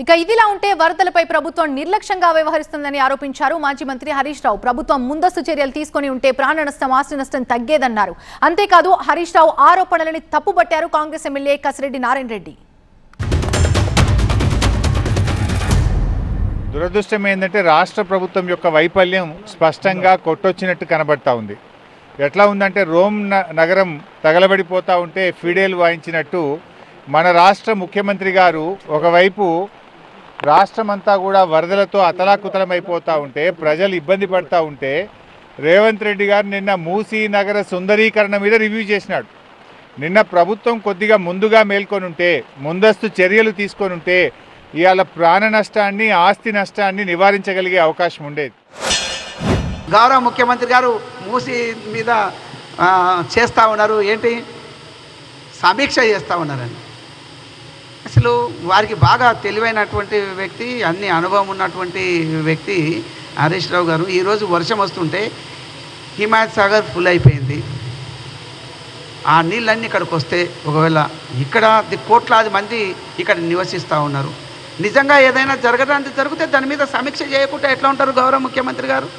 ఇక ఇదిలా ఉంటే వరదలపై ప్రభుత్వం నిర్లక్ష్యంగా వ్యవహరిస్తుందని ఆరోపించారు మాజీ మంత్రి హరీష్ రావు. ప్రభుత్వం ముందస్తు చర్యలు తీసుకొని ఉంటే ప్రాణ నష్టం, ఆస్తి నష్టం తగ్గేదన్నారు. అంతేకాదు హరీష్ రావు ఆరోపణలని తప్పుబట్టారు కాంగ్రెస్ ఎమ్మెల్యే కసిరెడ్డి నారాయణ రెడ్డి. దురదృష్టం ఏంటంటే రాష్ట్ర ప్రభుత్వం యొక్క వైఫల్యం స్పష్టంగా కొట్టొచ్చినట్టు కనబడతా ఉంది. ఎట్లా ఉందంటే రోమ్ నగరం తగలబడిపోతూ ఉంటే ఫిడేల్ వాయించినట్టు మన రాష్ట్ర ముఖ్యమంత్రి గారు ఒకవైపు రాష్ట్రమంతా కూడా వరదలతో అతలాకుతలమైపోతూ ఉంటే, ప్రజలు ఇబ్బంది పడుతూ ఉంటే, రేవంత్ రెడ్డి గారు నిన్న మూసీ నగర సుందరీకరణ మీద రివ్యూ చేసినాడు. నిన్న ప్రభుత్వం కొద్దిగా ముందుగా మేల్కొని ఉంటే, ముందస్తు చర్యలు తీసుకొని ఉంటే ఇవాళ ప్రాణ నష్టాన్ని, ఆస్తి నష్టాన్ని నివారించగలిగే అవకాశం ఉండేది. గౌరవ ముఖ్యమంత్రి గారు మూసీ మీద చేస్తూ ఉన్నారు, ఏంటి సమీక్ష చేస్తూ ఉన్నారని. అసలు వారికి బాగా తెలివైనటువంటి వ్యక్తి, అన్ని అనుభవం ఉన్నటువంటి వ్యక్తి హరీష్ రావు గారు. ఈరోజు వర్షం వస్తుంటే హిమాయత్ సాగర్ ఫుల్ అయిపోయింది. ఆ నీళ్ళన్నీ ఇక్కడికి వస్తే ఒకవేళ ఇక్కడ కోట్లాది మంది ఇక్కడ నివసిస్తూ ఉన్నారు. నిజంగా ఏదైనా జరగడానికి జరిగితే దాని మీద సమీక్ష చేయకుండా ఎట్లా ఉంటారు గౌరవ ముఖ్యమంత్రి గారు?